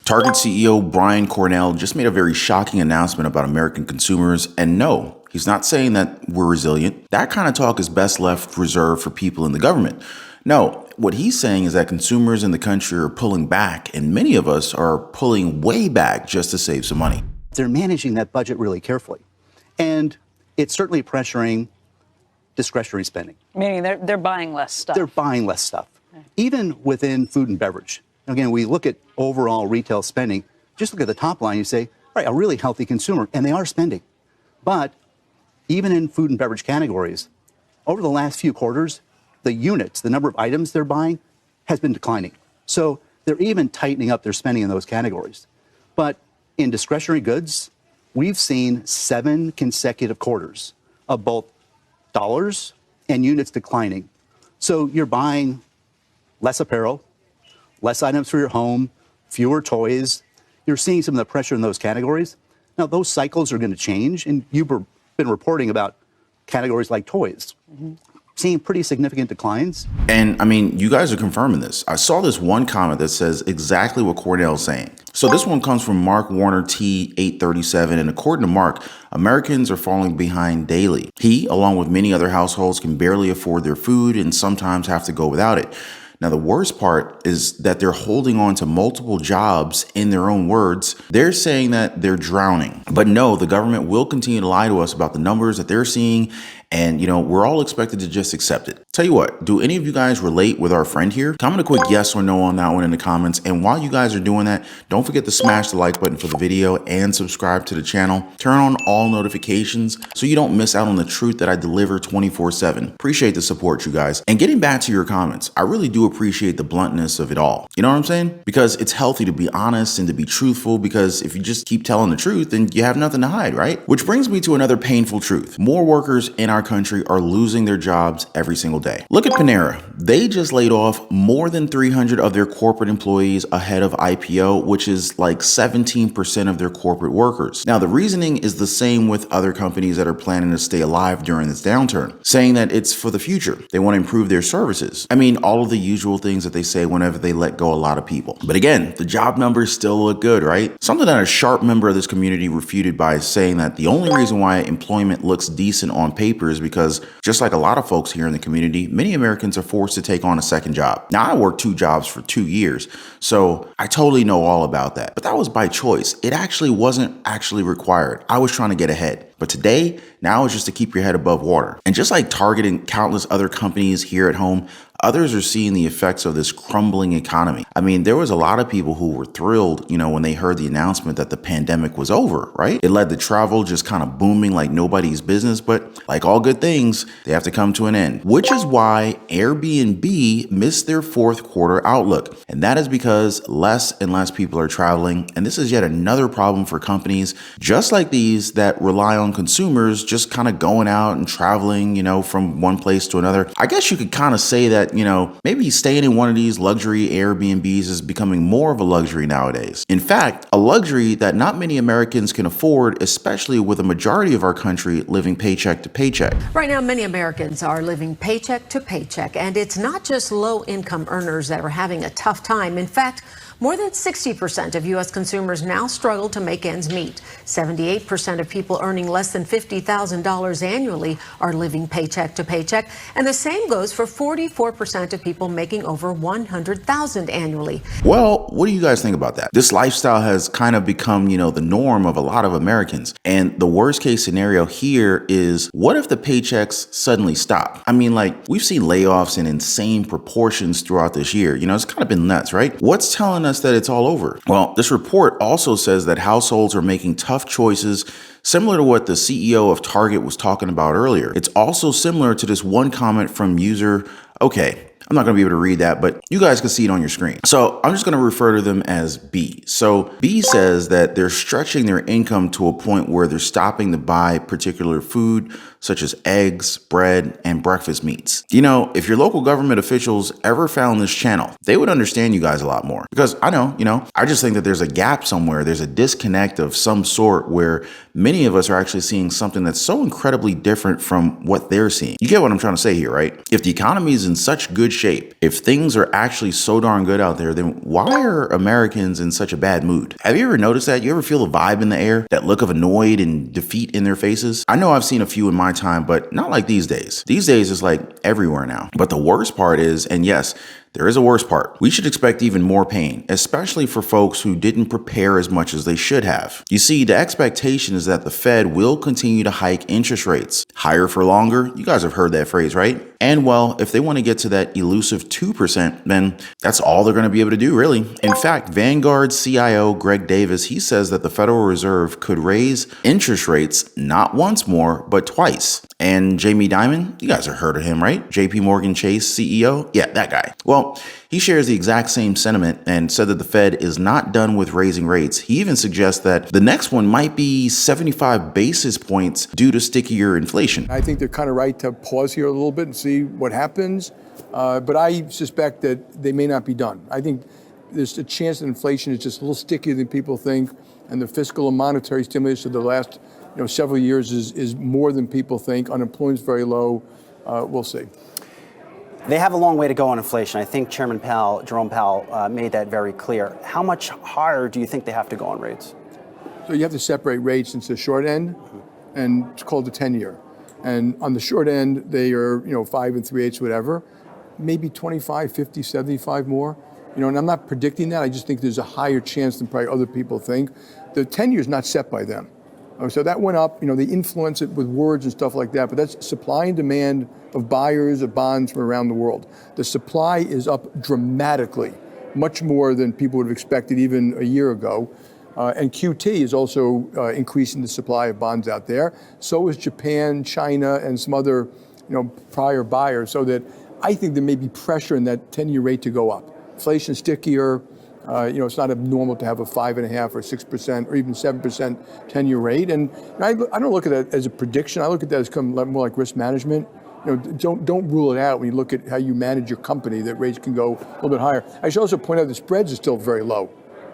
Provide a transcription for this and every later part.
Target CEO Brian Cornell just made a very shocking announcement about American consumers, and no, he's not saying that we're resilient. That kind of talk is best left reserved for people in the government. No, what he's saying is that consumers in the country are pulling back, and many of us are pulling way back just to save some money. They're managing that budget really carefully, and it's certainly pressuring discretionary spending. Meaning they're buying less stuff. They're buying less stuff, even within food and beverage. Again, we look at overall retail spending, just look at the top line, you say, all right, a really healthy consumer, and they are spending. But even in food and beverage categories, over the last few quarters, the units, the number of items they're buying, has been declining. So they're even tightening up their spending in those categories. But in discretionary goods, we've seen 7 consecutive quarters of both dollars and units declining. So you're buying less apparel, less items for your home, fewer toys. You're seeing some of the pressure in those categories. Now, those cycles are going to change, and you've been reporting about categories like toys. Seeing pretty significant declines. And I mean, you guys are confirming this. I saw this one comment that says exactly what Cornell's saying. So this one comes from Mark Warner T 837, and according to Mark, Americans are falling behind daily. He, along with many other households, can barely afford their food and sometimes have to go without it. Now, the worst part is that they're holding on to multiple jobs. In their own words, they're saying that they're drowning. But no, the government will continue to lie to us about the numbers that they're seeing. And, we're all expected to just accept it. Tell you what, do any of you guys relate with our friend here? Comment a quick yes or no on that one in the comments. And while you guys are doing that, don't forget to smash the like button for the video and subscribe to the channel. Turn on all notifications so you don't miss out on the truth that I deliver 24/7. Appreciate the support, you guys. And getting back to your comments, I really do appreciate the bluntness of it all. You know what I'm saying? Because it's healthy to be honest and to be truthful, because if you just keep telling the truth, then you have nothing to hide, right? Which brings me to another painful truth. More workers in our country are losing their jobs every single day. Look at Panera. They just laid off more than 300 of their corporate employees ahead of IPO, which is like 17% of their corporate workers. Now, the reasoning is the same with other companies that are planning to stay alive during this downturn, saying that it's for the future. They want to improve their services. I mean, all of the usual things that they say whenever they let go a lot of people. But again, the job numbers still look good, right? Something that a sharp member of this community refuted by saying that the only reason why employment looks decent on paper is because, just like a lot of folks here in the community, many Americans are forced to take on a second job. Now, I worked 2 jobs for 2 years, so I totally know all about that. But that was by choice. It actually wasn't actually required. I was trying to get ahead. But today, now is just to keep your head above water. And just like Target and countless other companies here at home, others are seeing the effects of this crumbling economy. I mean, there was a lot of people who were thrilled, when they heard the announcement that the pandemic was over, right? It led to travel just kind of booming like nobody's business. But like all good things, they have to come to an end, which is why Airbnb missed their 4th quarter outlook. And that is because less and less people are traveling. And this is yet another problem for companies just like these that rely on consumers just kind of going out and traveling, from one place to another. I guess you could kind of say that, maybe staying in one of these luxury Airbnbs is becoming more of a luxury nowadays. In fact, a luxury that not many Americans can afford, especially with a majority of our country living paycheck to paycheck. Right now, many Americans are living paycheck to paycheck, and it's not just low-income earners that are having a tough time. In fact, more than 60% of U.S. consumers now struggle to make ends meet. 78% of people earning less than $50,000 annually are living paycheck to paycheck. And the same goes for 44% of people making over $100,000 annually. Well, what do you guys think about that? This lifestyle has kind of become, the norm of a lot of Americans. And the worst case scenario here is, what if the paychecks suddenly stop? I mean, like, we've seen layoffs in insane proportions throughout this year. It's kind of been nuts, right? What's telling us that it's all over? Well, this report also says that households are making tough choices, similar to what the CEO of Target was talking about earlier. It's also similar to this one comment from user, okay, I'm not going to be able to read that, but you guys can see it on your screen. So I'm just going to refer to them as B. So B says that they're stretching their income to a point where they're stopping to buy particular food, such as eggs, bread, and breakfast meats. If your local government officials ever found this channel, they would understand you guys a lot more. Because I know, I just think that there's a gap somewhere. There's a disconnect of some sort where many of us are actually seeing something that's so incredibly different from what they're seeing. You get what I'm trying to say here, right? If the economy is in such good shape. If things are actually so darn good out there, then why are Americans in such a bad mood? Have you ever noticed that? You ever feel the vibe in the air? That look of annoyed and defeat in their faces? I know I've seen a few in my time, but not like these days. These days it's like everywhere now. But the worst part is, and yes, there is a worse part. We should expect even more pain, especially for folks who didn't prepare as much as they should have. You see, the expectation is that the Fed will continue to hike interest rates. Higher for longer? You guys have heard that phrase, right? And well, if they want to get to that elusive 2%, then that's all they're going to be able to do, really. In fact, Vanguard CIO Greg Davis, he says that the Federal Reserve could raise interest rates not once more, but twice. And Jamie Dimon, you guys have heard of him, right? JP Morgan Chase CEO? Yeah, that guy. Well, he shares the exact same sentiment and said that the Fed is not done with raising rates. He even suggests that the next one might be 75 basis points due to stickier inflation. I think they're kind of right to pause here a little bit and see what happens. But I suspect that they may not be done. I think there's a chance that inflation is just a little stickier than people think, and the fiscal and monetary stimulus of the last several years is more than people think. Unemployment's very low. We'll see. They have a long way to go on inflation. I think Chairman Powell, Jerome Powell, made that very clear. How much higher do you think they have to go on rates? So you have to separate rates into the short end, and it's called the 10-year. And on the short end, they are 5 3/8, whatever, maybe 25, 50, 75 more. And I'm not predicting that. I just think there's a higher chance than probably other people think. The 10-year is not set by them. So that went up. They influence it with words and stuff like that. But that's supply and demand of buyers of bonds from around the world. The supply is up dramatically, much more than people would have expected even a year ago. And QT is also increasing the supply of bonds out there. So is Japan, China, and some other prior buyers. So that I think there may be pressure in that 10-year rate to go up. Inflation stickier. It's not abnormal to have a 5.5% or 6% or even 7% 10-year rate. And I don't look at that as a prediction. I look at that as more like risk management. Don't rule it out when you look at how you manage your company, that rates can go a little bit higher. I should also point out the spreads are still very low.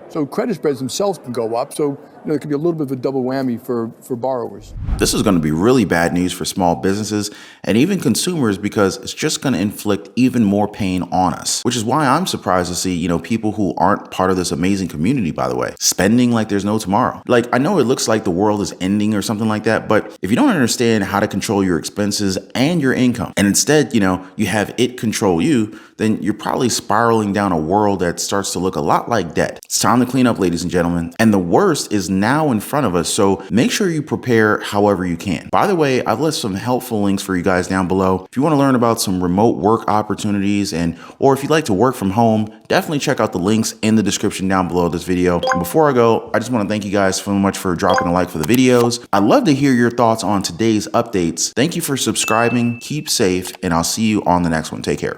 So credit spreads themselves can go up. So it could be a little bit of a double whammy for borrowers. This is going to be really bad news for small businesses and even consumers because it's just going to inflict even more pain on us, which is why I'm surprised to see, people who aren't part of this amazing community, by the way, spending like there's no tomorrow. Like, I know it looks like the world is ending or something like that, but if you don't understand how to control your expenses and your income, and instead, you have it control you, then you're probably spiraling down a world that starts to look a lot like debt. It's time to clean up, ladies and gentlemen. And the worst is now in front of us, so make sure you prepare however you can. By the way, I've left some helpful links for you guys down below. If you want to learn about some remote work opportunities or if you'd like to work from home, definitely check out the links in the description down below this video. And before I go, I just want to thank you guys so much for dropping a like for the videos. I'd love to hear your thoughts on today's updates. Thank you for subscribing, keep safe, and I'll see you on the next one. Take care.